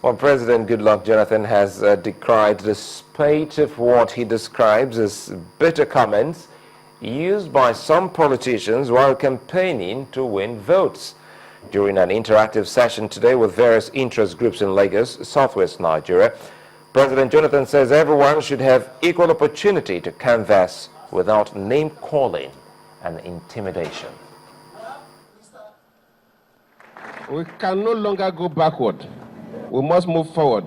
Well, President Goodluck Jonathan has decried the spate of what he describes as bitter comments used by some politicians while campaigning to win votes. During an interactive session today with various interest groups in Lagos, southwest Nigeria, President Jonathan says everyone should have equal opportunity to canvass without name-calling and intimidation. We can no longer go backward. We must move forward.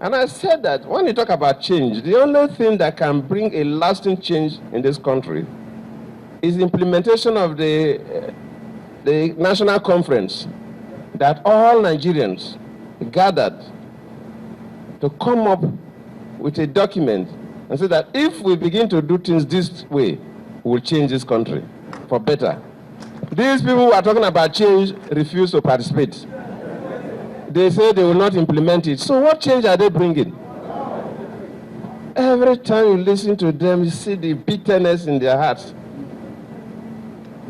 And I said that when you talk about change, the only thing that can bring a lasting change in this country is the implementation of the national conference that all Nigerians gathered to come up with a document and say that if we begin to do things this way, we will change this country for better. These people who are talking about change refuse to participate. They say they will not implement it. So what change are they bringing? Every time you listen to them, you see the bitterness in their hearts.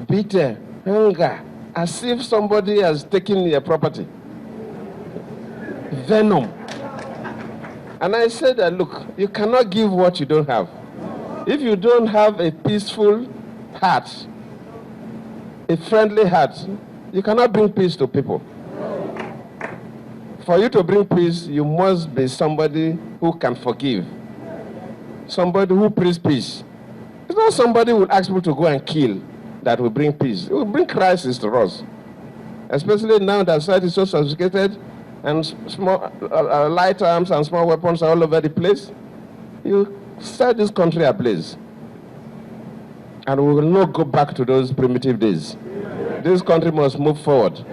Bitter, anger, as if somebody has taken their property. Venom. And I said that, look, you cannot give what you don't have. If you don't have a peaceful heart, a friendly heart, you cannot bring peace to people. For you to bring peace, you must be somebody who can forgive. Somebody who preaches peace. It's not somebody who will ask people to go and kill that will bring peace. It will bring crisis to us. Especially now that society is so sophisticated and small, light arms and small weapons are all over the place. You set this country ablaze. And we will not go back to those primitive days. This country must move forward.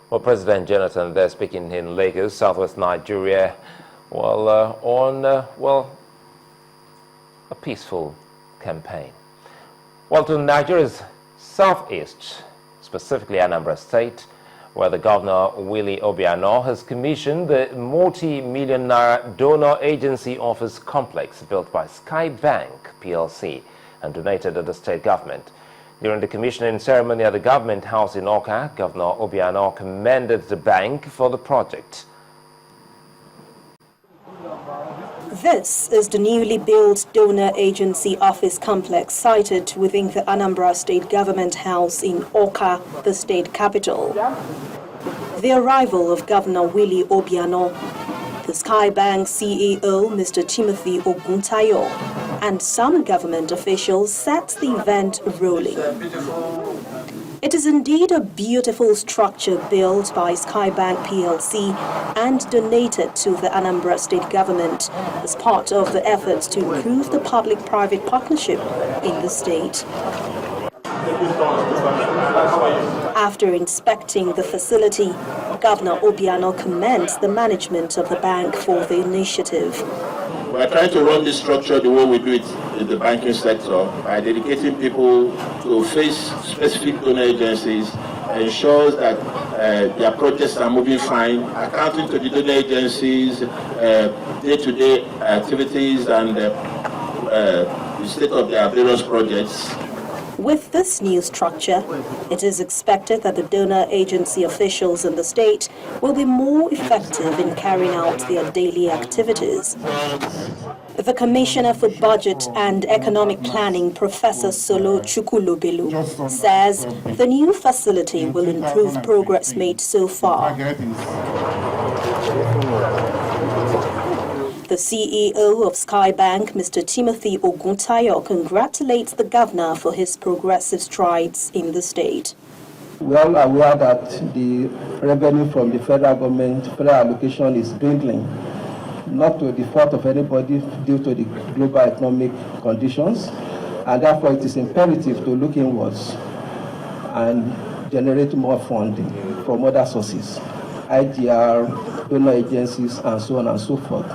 Well, President Jonathan there speaking in Lagos, southwest Nigeria, on a peaceful campaign. Well, to Nigeria's southeast, specifically Anambra State, where the governor, Willie Obiano, has commissioned the multi-million naira donor agency office complex built by Sky Bank PLC and donated to the state government. During the commissioning ceremony at the government house in Awka, Governor Obiano commended the bank for the project. This is the newly built donor agency office complex sited within the Anambra State Government House in Awka, the state capital. The arrival of Governor Willie Obiano, the Sky Bank CEO, Mr. Timothy Oguntayo, and some government officials set the event rolling. It is indeed a beautiful structure built by Sky Bank PLC and donated to the Anambra State government as part of the efforts to improve the public-private partnership in the state. After inspecting the facility, Governor Obiano commends the management of the bank for the initiative. We are trying to run this structure the way we do it in the banking sector by dedicating people to face specific donor agencies, ensures that their projects are moving fine, accounting to the donor agencies, day-to-day activities and the state of their various projects. With this new structure, it is expected that the donor agency officials in the state will be more effective in carrying out their daily activities. The Commissioner for Budget and Economic Planning, Professor Solo Chukwulobelu, says the new facility will improve progress made so far. The CEO of Sky Bank, Mr. Timothy Oguntayo, congratulates the governor for his progressive strides in the state. We are aware that the revenue from the federal government, federal allocation is dwindling, not to the fault of anybody due to the global economic conditions, and therefore it is imperative to look inwards and generate more funding from other sources, IGR, donor agencies, and so on and so forth.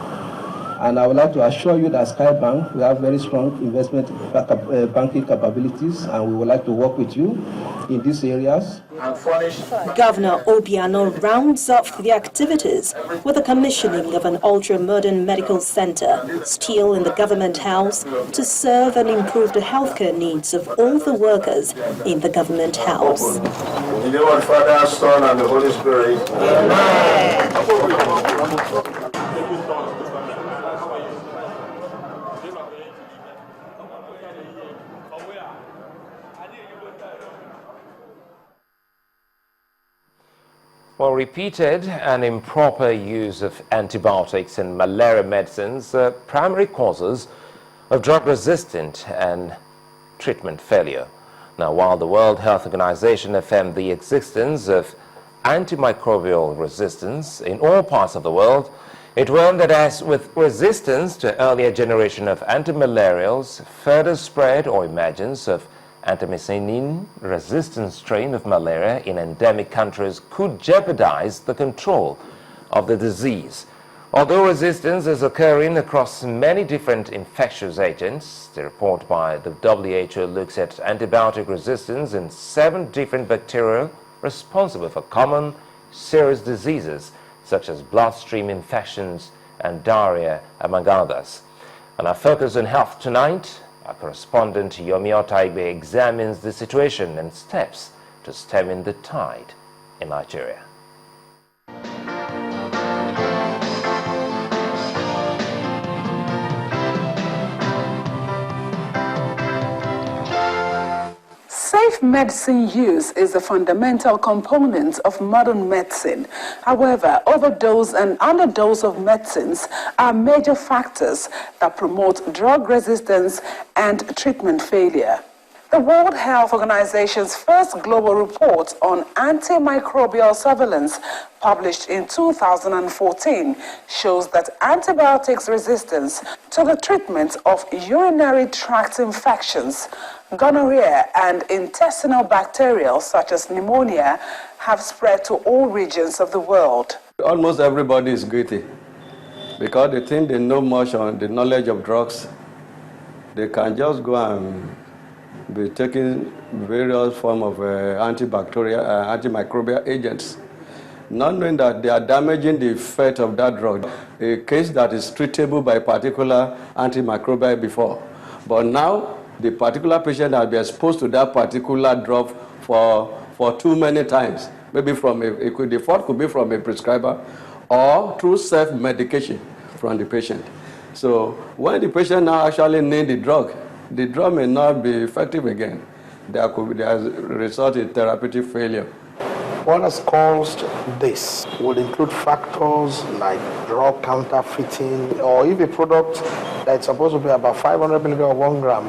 And I would like to assure you that Skybank, we have very strong investment banking capabilities, and we would like to work with you in these areas. Governor Obiano rounds off the activities with the commissioning of an ultra-modern medical center, still in the government house, to serve and improve the healthcare needs of all the workers in the government house. In the name of the Father, Son, and the Holy Spirit. Amen. Well, repeated and improper use of antibiotics and malaria medicines are primary causes of drug resistance and treatment failure. Now, while the World Health Organization affirmed the existence of antimicrobial resistance in all parts of the world, it warned that as with resistance to earlier generation of antimalarials, further spread or emergence of antimycin-resistant strain of malaria in endemic countries could jeopardize the control of the disease. Although resistance is occurring across many different infectious agents, the report by the WHO looks at antibiotic resistance in 7 different bacteria responsible for common serious diseases such as bloodstream infections and diarrhea, among others. And our focus on health tonight, our correspondent Yomi Otaigbe examines the situation and steps to stemming the tide in Nigeria. Safe medicine use is a fundamental component of modern medicine. However, overdose and underdose of medicines are major factors that promote drug resistance and treatment failure. The World Health Organization's first global report on antimicrobial surveillance, published in 2014, shows that antibiotics resistance to the treatment of urinary tract infections, gonorrhea, and intestinal bacteria such as pneumonia have spread to all regions of the world. Almost everybody is guilty because they think they know much on the knowledge of drugs. They can just go and be taking various forms of antimicrobial agents, not knowing that they are damaging the effect of that drug. A case that is treatable by a particular antimicrobial before, but now the particular patient has been exposed to that particular drug for too many times. Maybe the fault could be from a prescriber or through self-medication from the patient. So when the patient now actually needs the drug may not be effective again. There has result in therapeutic failure. What has caused this would include factors like drug counterfeiting, or if a product that's supposed to be about 500 milligram or 1 gram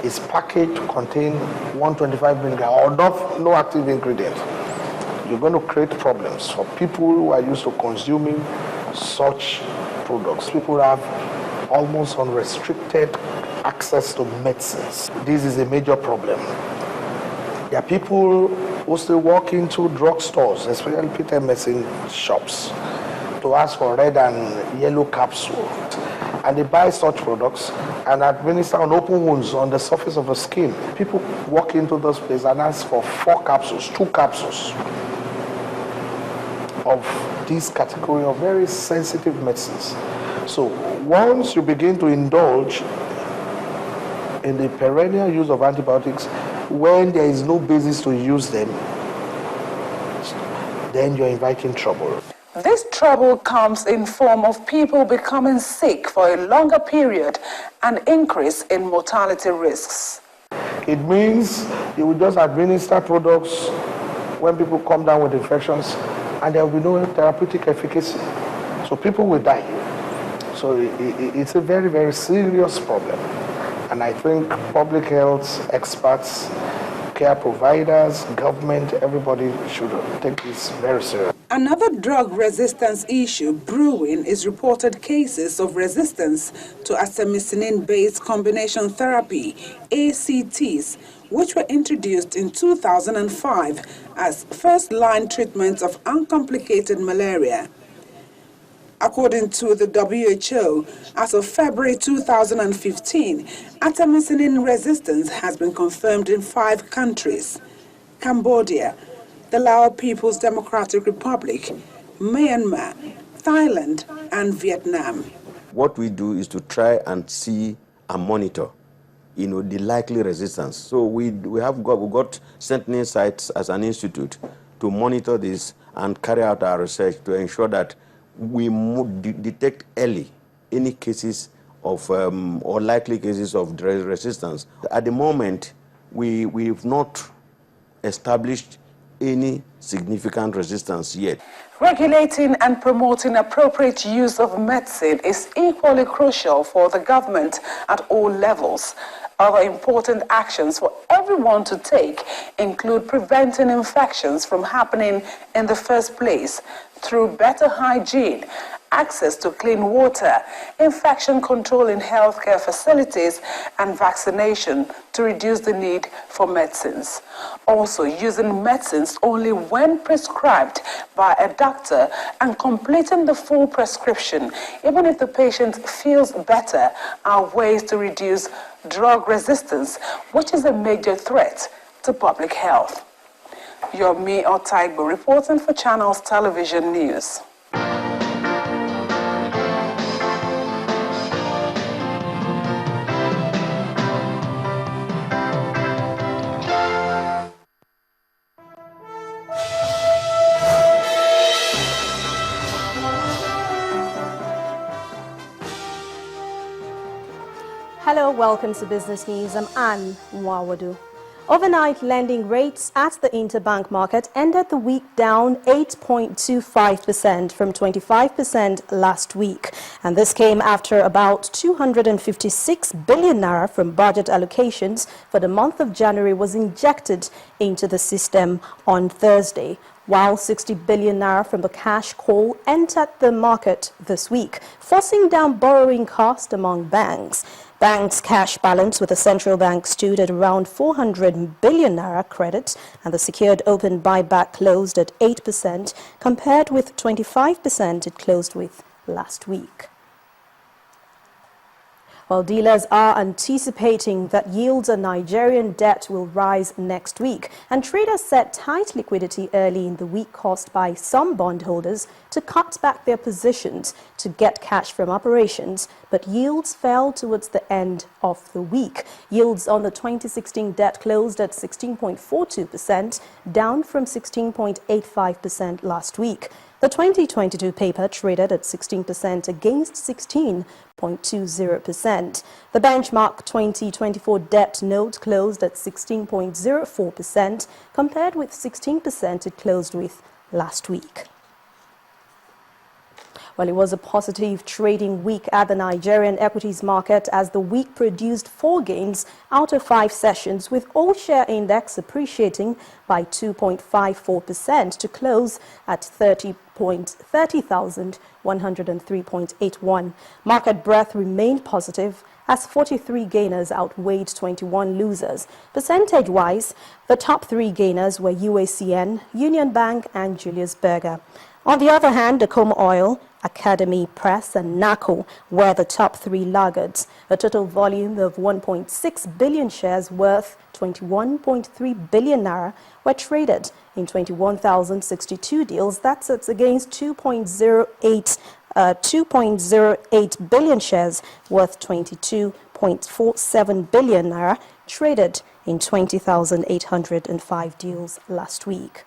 is packaged to contain 125 milligram or no active ingredient, you're going to create problems for people who are used to consuming such products. People have almost unrestricted access to medicines. This is a major problem. There are people who still walk into drugstores, especially Pt.3 medicine shops, to ask for red and yellow capsule. And they buy such products and administer on open wounds on the surface of the skin. People walk into those places and ask for 4 capsules, 2 capsules of this category of very sensitive medicines. So once you begin to indulge in the perennial use of antibiotics when there is no basis to use them, then you're inviting trouble. This trouble comes in form of people becoming sick for a longer period and increase in mortality risks. It means you will just administer products when people come down with infections and there will be no therapeutic efficacy. So people will die. So it's a very, very serious problem. And I think public health experts, care providers, government, everybody should take this very seriously. Another drug resistance issue brewing is reported cases of resistance to artemisinin-based combination therapy, ACTs, which were introduced in 2005 as first-line treatments of uncomplicated malaria. According to the WHO, as of February 2015, artemisinin resistance has been confirmed in 5 countries: Cambodia, the Lao People's Democratic Republic, Myanmar, Thailand, and Vietnam. What we do is to try and see and monitor, the likely resistance. So we got Sentinel sites as an institute to monitor this and carry out our research to ensure that we detect early any cases of or likely cases of resistance. At the moment, we've not established any significant resistance yet. Regulating and promoting appropriate use of medicine is equally crucial for the government at all levels. Other important actions for everyone to take include preventing infections from happening in the first place through better hygiene, access to clean water, infection control in healthcare facilities, and vaccination to reduce the need for medicines. Also, using medicines only when prescribed by a doctor and completing the full prescription, even if the patient feels better, are ways to reduce drug resistance, which is a major threat to public health. Yomi Otaigbo reporting for Channels Television News. Hello, welcome to Business News. I'm Anne Mwawadu. Overnight lending rates at the interbank market ended the week down 8.25% from 25% last week. And this came after about 256 billion naira from budget allocations for the month of January was injected into the system on Thursday, while 60 billion naira from the cash call entered the market this week, forcing down borrowing costs among banks. Bank's cash balance with the central bank stood at around 400 billion naira credit, and the secured open buyback closed at 8% compared with 25% it closed with last week. While dealers are anticipating that yields on Nigerian debt will rise next week, and traders said tight liquidity early in the week caused by some bondholders to cut back their positions to get cash from operations, but yields fell towards the end of the week. Yields on the 2016 debt closed at 16.42%, down from 16.85% last week. The 2022 paper traded at 16% against 16.20%. The benchmark 2024 debt note closed at 16.04% compared with 16% it closed with last week. Well, it was a positive trading week at the Nigerian equities market as the week produced 4 gains out of 5 sessions, with all share index appreciating by 2.54% to close at 30,103.81. Market breadth remained positive as 43 gainers outweighed 21 losers. Percentage-wise, the top 3 gainers were UACN, Union Bank and Julius Berger. On the other hand, Acoma Oil, Academy Press and NACO were the top 3 laggards. A total volume of 1.6 billion shares worth 21.3 billion naira were traded in 21,062 deals. That's against 2.08 billion shares worth 22.47 billion naira traded in 20,805 deals last week.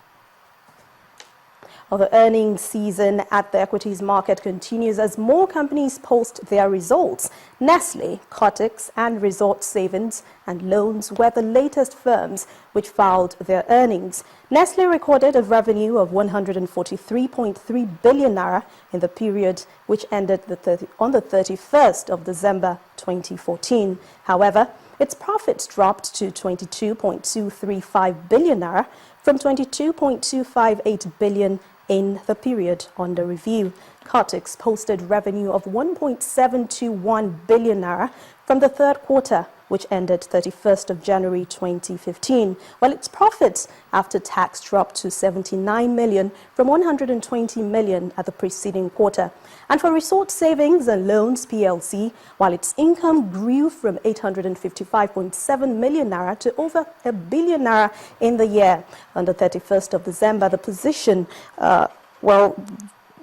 Well, the earnings season at the equities market continues as more companies post their results. Nestle, Cortex, and Resort Savings and Loans were the latest firms which filed their earnings. Nestle recorded a revenue of 143.3 billion naira in the period which ended on the 31st of December 2014. However, its profits dropped to 22.235 billion naira from 22.258 billion in the period under review. Narcotics posted revenue of 1.721 billion naira from the third quarter, which ended 31st of January 2015, while its profits after tax dropped to 79 million from 120 million at the preceding quarter. And for Resort Savings and Loans PLC, while its income grew from 855.7 million naira to over $1 billion naira in the year. On the 31st of December, the position,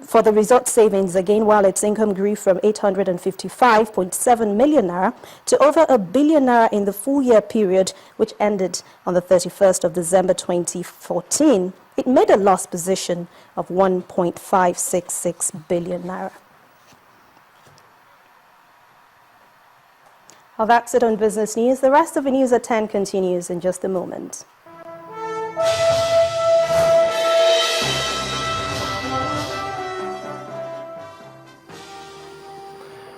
for the Resort Savings, again, while its income grew from 855.7 million naira to over $1 billion naira in the full year period, which ended on the 31st of December 2014, it made a loss position of 1.566 billion naira. Well, that's it on business news. The rest of the news at 10 continues in just a moment.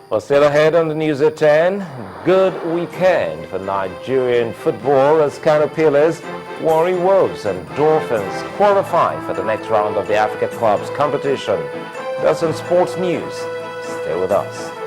Well, still ahead on the news at 10, good weekend for Nigerian football as Caterpillars, Warri Wolves and Dolphins qualify for the next round of the Africa Clubs competition. That's on sports news. Stay with us.